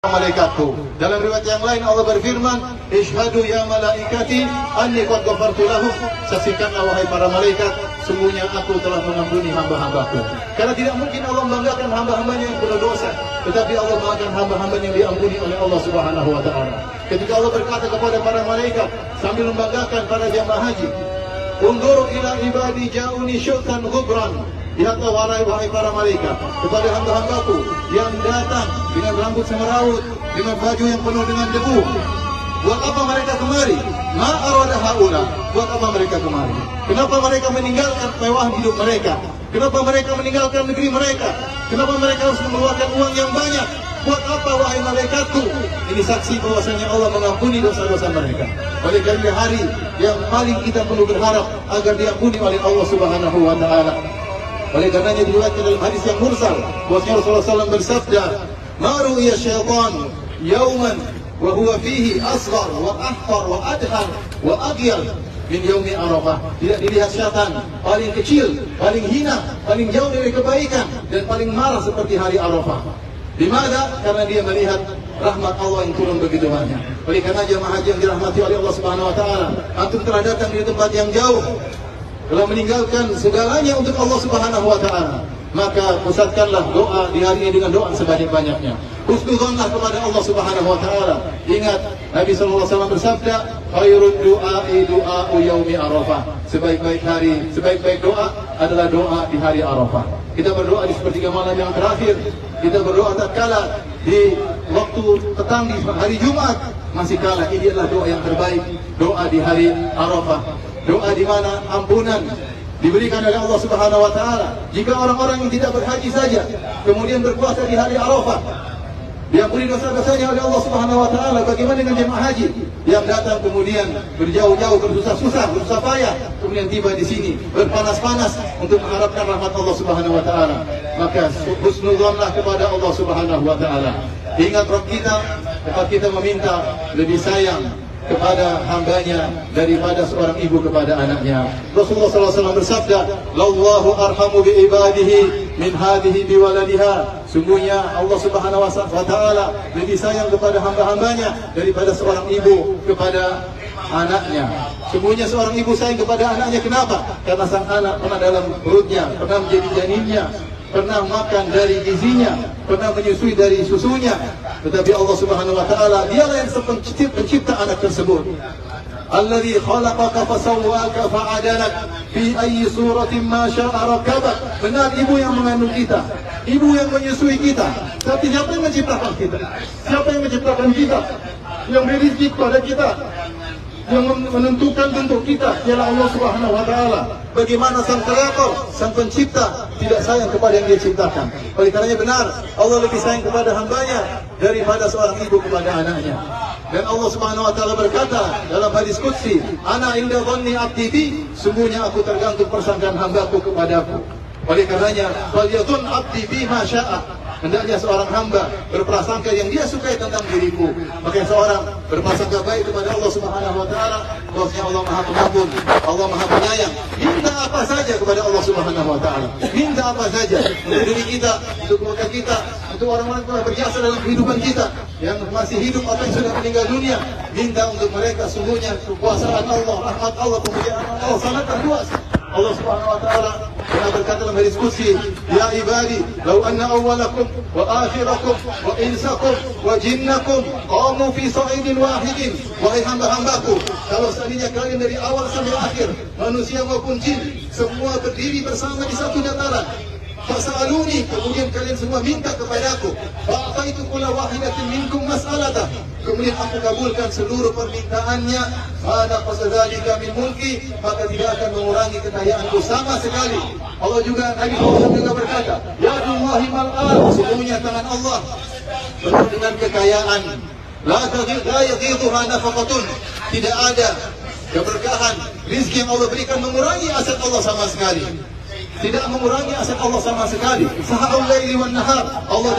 malaikatku. Dalam riwayat yang lain Allah berfirman, "Ishhadu ya malaikati anni qad ghafartu lahum." Saksikanlah wahai para malaikat, sungguhnya aku telah mengampuni hamba-hambaku. Karena tidak mungkin Allah membanggakan hamba-hambanya yang penuh dosa, tetapi Allah membanggakan hamba-hambanya yang diampuni oleh Allah Subhanahu wa taala. Ketika Allah berkata kepada para malaikat sambil membanggakan para jamaah haji, "Unzuru ila ibadi ja'uni syu'tan ghubran." Lihatlah wahai para malaikat kepada hamba-hambaku yang datang dengan rambut semeraut, dengan baju yang penuh dengan debu. Buat apa mereka kemari? Ma arada haula. Buat apa mereka kemari? Kenapa mereka meninggalkan kemewahan hidup mereka? Kenapa mereka meninggalkan negeri mereka? Kenapa mereka harus mengeluarkan uang yang banyak? Buat apa wahai malaikatku? Ini saksi bahwasanya Allah mengampuni dosa-dosa mereka. Oleh karena hari yang paling kita perlu berharap agar diampuni oleh Allah Subhanahu wa taala. Oleh karenanya diriwayatkan dalam hadis yang mursal bahwasanya Rasulullah SAW bersabda, "Ma ru'iya syaitan yauman wa huwa fihi asghar wa ahqar wa adhar wa aghyal min yaumi Arafah." Tidak dilihat syaitan paling kecil, paling hina, paling jauh dari kebaikan dan paling marah seperti hari Arafah. Dimana? Karena dia melihat rahmat Allah yang turun begitu banyak. Oleh karena jemaah haji yang dirahmati oleh Allah Subhanahu wa taala, antum telah datang di tempat yang jauh, telah meninggalkan segalanya untuk Allah Subhanahu wa taala, maka pusatkanlah doa di hari ini dengan doa sebanyak-banyaknya. Husnudzonlah kepada Allah Subhanahu wa taala. Ingat Nabi sallallahu alaihi wasallam bersabda, "Khairud du'a'i du'a'u yaumi Arafah." Sebaik-baik hari, sebaik-baik doa adalah doa di hari Arafah. Kita berdoa di sepertiga malam yang terakhir, kita berdoa tatkala di waktu petang di hari Jumat, masih kalah. Ini adalah doa yang terbaik, doa di hari Arafah. Doa di mana ampunan diberikan oleh Allah Subhanahu wa taala. Jika orang-orang yang tidak berhaji saja kemudian berpuasa di hari Arafah, diampuni dosa-dosanya oleh Allah Subhanahu wa taala, bagaimana dengan jemaah haji yang datang kemudian berjauh-jauh, bersusah-susah, bersusah payah, kemudian tiba di sini berpanas-panas untuk mengharapkan rahmat Allah Subhanahu wa taala. Maka husnudzonlah kepada Allah Subhanahu wa taala. Ingat Rabb kita, tempat kita meminta lebih sayang kepada hambanya daripada seorang ibu kepada anaknya. Rasulullah SAW bersabda, "Lallahu arhamu bi ibadihi min hadhihi bi waladiha." Sungguhnya Allah Subhanahu wa taala lebih sayang kepada hamba-hambanya daripada seorang ibu kepada anaknya. Sungguhnya seorang ibu sayang kepada anaknya. Kenapa? Karena sang anak pernah dalam perutnya, pernah menjadi janinnya, pernah makan dari gizinya, pernah menyusui dari susunya. Tetapi Allah Subhanahu wa taala dialah yang pencipta anak tersebut. Alladzi khalaqaka fasawwaka fa'adanak fi ayyi suratin ma syaa rakkabak. Benar, ibu yang mengandung kita, ibu yang menyusui kita. Tapi siapa yang menciptakan kita? Siapa yang menciptakan kita? Yang beri rezeki kepada kita, yang menentukan bentuk kita ialah Allah Subhanahu wa taala. Bagaimana sang kreator, sang pencipta tidak sayang kepada yang dia ciptakan. Oleh karenanya benar, Allah lebih sayang kepada hambanya daripada seorang ibu kepada anaknya. Dan Allah Subhanahu wa taala berkata dalam hadis qudsi, "Ana inda dhanni 'abdi bi." Sungguhnya aku tergantung persangkaan hambaku kepadaku. Oleh karenanya, "Falyadhun 'abdi bi ma syaa." Hendaknya seorang hamba berprasangka yang dia sukai tentang diriku. Maka seorang berprasangka baik kepada Allah Subhanahu wa taala, bahwasanya Allah Maha Pengampun, Allah Maha Penyayang. Minta apa saja kepada Allah Subhanahu wa taala. Minta apa saja untuk diri kita, untuk keluarga kita, untuk orang-orang yang telah berjasa dalam kehidupan kita, yang masih hidup atau yang sudah meninggal dunia. Minta untuk mereka, sungguhnya kekuasaan Allah, rahmat Allah, kemuliaan Allah sangatlah luas. Allah Subhanahu wa taala pernah berkata dalam hadis qudsi, "Ya ibadi, law anna awwalakum wa akhirakum wa insakum wa jinnakum qamu fi sa'idin wahidin." Wahai hamba-hambaku, kalau seandainya kalian dari awal sampai akhir, manusia maupun jin, semua berdiri bersama di satu dataran, fasaluni, kemudian kalian semua minta kepadaku, fa'ataitu kulla wahidatin minkum mas'alatah, kemudian aku kabulkan seluruh permintaannya, mana qasadzalika min mulki, maka tidak akan mengurangi kekayaanku sama sekali. Allah juga, Nabi SAW juga berkata, "Yadullahi mal'an." Sesungguhnya tangan Allah penuh dengan kekayaan. La yaghidhuha nafaqatun. Tidak ada keberkahan, rizki yang Allah berikan mengurangi aset Allah sama sekali. Tidak mengurangi aset Allah sama sekali. Sahaul laili wan nahar. Allah